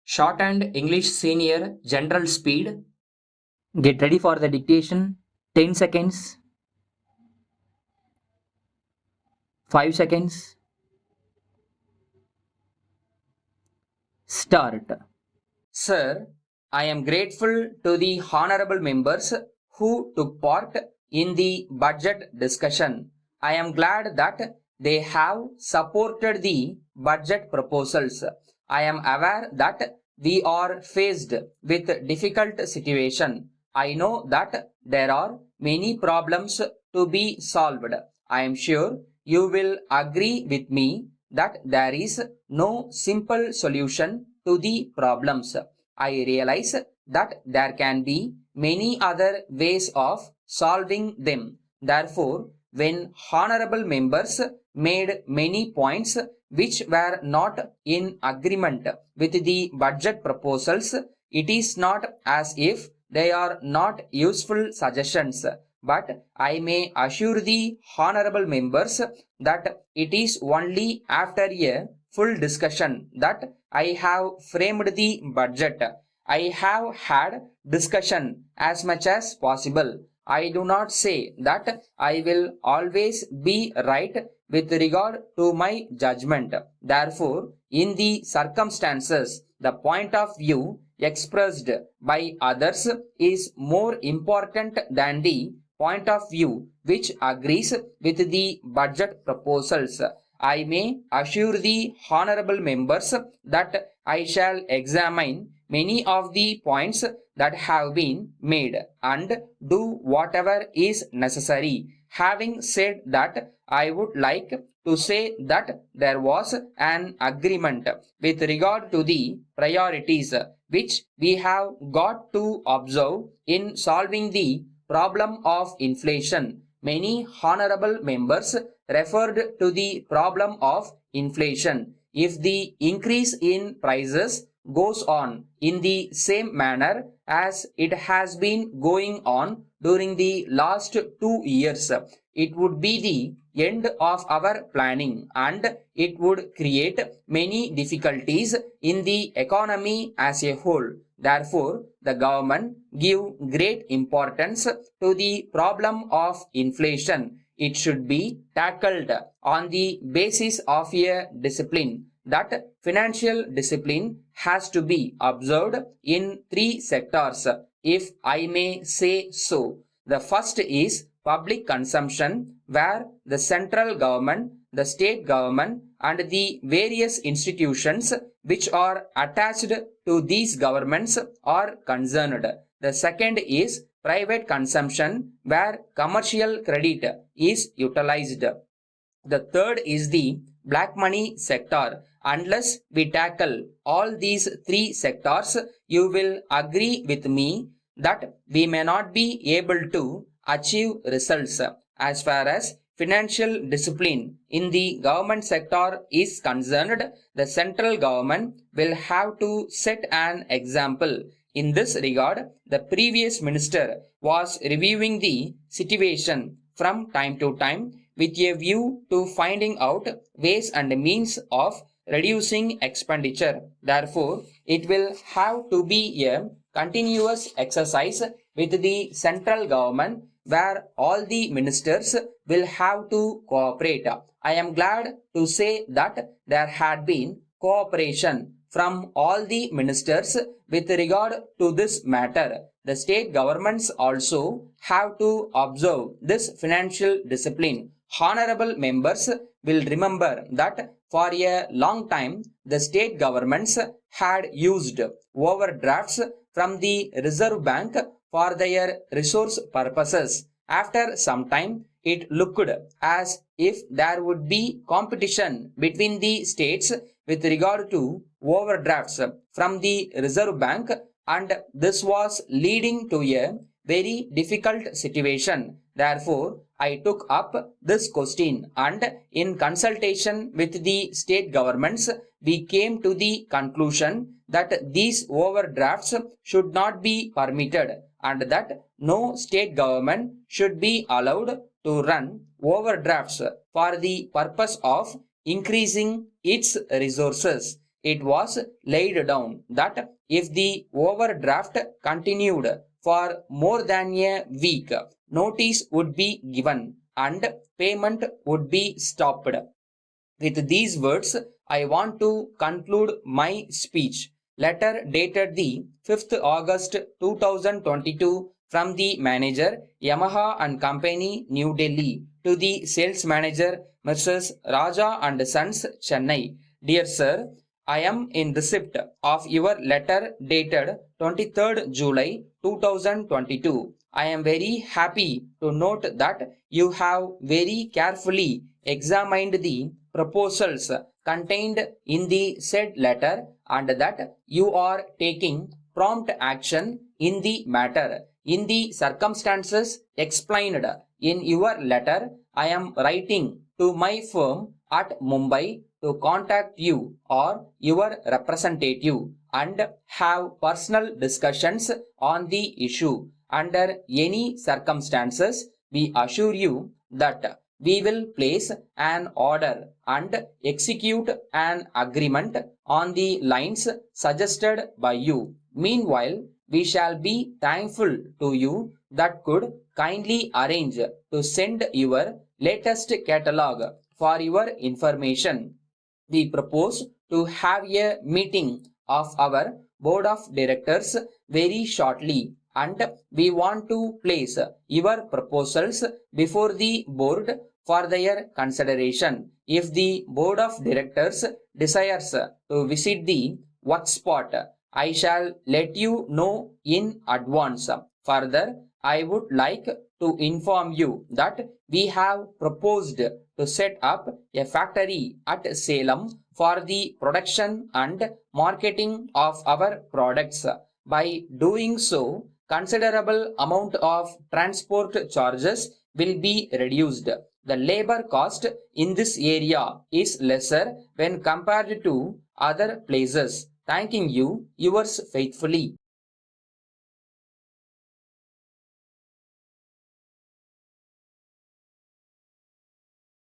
Shorthand English Senior General Speed. Get ready for the dictation. 10 seconds. 5 seconds. Start. Sir, I am grateful to the honorable members who took part in the budget discussion. I am glad that they have supported the budget proposals. I am aware that we are faced with difficult situation. I know that there are many problems to be solved. I am sure you will agree with me that there is no simple solution to the problems. I realize that there can be many other ways of solving them. Therefore, when honorable members made many points which were not in agreement with the budget proposals, it is not as if they are not useful suggestions, but I may assure the honorable members that it is only after a full discussion that I have framed the budget. I have had discussion as much as possible. I do not say that I will always be right with regard to my judgment. Therefore, in the circumstances, the point of view expressed by others is more important than the point of view which agrees with the budget proposals. I may assure the honorable members that I shall examine many of the points that have been made and do whatever is necessary. Having said that, I would like to say that there was an agreement with regard to the priorities which we have got to observe in solving the problem of inflation. Many honorable members referred to the problem of inflation. If the increase in prices goes on in the same manner as it has been going on during the last 2 years, it would be the end of our planning and it would create many difficulties in the economy as a whole. Therefore, the government give great importance to the problem of inflation. It should be tackled on the basis of a discipline. That financial discipline has to be observed in 3 sectors, if I may say so. The first is public consumption, where the central government, the state government, and the various institutions which are attached to these governments are concerned. The second is private consumption, where commercial credit is utilized. The third is the black money sector. Unless we tackle all these 3 sectors, you will agree with me that we may not be able to achieve results. As far as financial discipline in the government sector is concerned, the central government will have to set an example. In this regard, the previous minister was reviewing the situation from time to time with a view to finding out ways and means of reducing expenditure. Therefore, it will have to be a continuous exercise with the central government where all the ministers will have to cooperate. I am glad to say that there had been cooperation from all the ministers with regard to this matter. The state governments also have to observe this financial discipline. Honorable members will remember that for a long time the state governments had used overdrafts from the Reserve Bank for their resource purposes. After some time, it looked as if there would be competition between the states with regard to overdrafts from the Reserve Bank, and this was leading to a very difficult situation. Therefore, I took up this question and in consultation with the state governments, we came to the conclusion that these overdrafts should not be permitted and that no state government should be allowed to run overdrafts for the purpose of increasing its resources. it was laid down that if the overdraft continued for more than a week, notice would be given and payment would be stopped. With these words, I want to conclude my speech. Letter dated the 5th August 2022 from the manager, Yamaha and Company, New Delhi, to the sales manager, Mrs. Raja and Sons, Chennai. Dear Sir, I am in receipt of your letter dated 23rd July 2022. I am very happy to note that you have very carefully examined the proposals contained in the said letter and that you are taking prompt action in the matter. In the circumstances explained in your letter, I am writing to my firm at Mumbai to contact you or your representative and have personal discussions on the issue. Under any circumstances, we assure you that we will place an order and execute an agreement on the lines suggested by you. Meanwhile, we shall be thankful to you that could kindly arrange to send your latest catalog for your information. We propose to have a meeting of our board of directors very shortly and we want to place your proposals before the board for their consideration. If the board of directors desires to visit the work spot, I shall let you know in advance. Further, I would like to inform you that we have proposed to set up a factory at Salem for the production and marketing of our products. By doing so, considerable amount of transport charges will be reduced. The labor cost in this area is lesser when compared to other places. Thanking you, yours faithfully.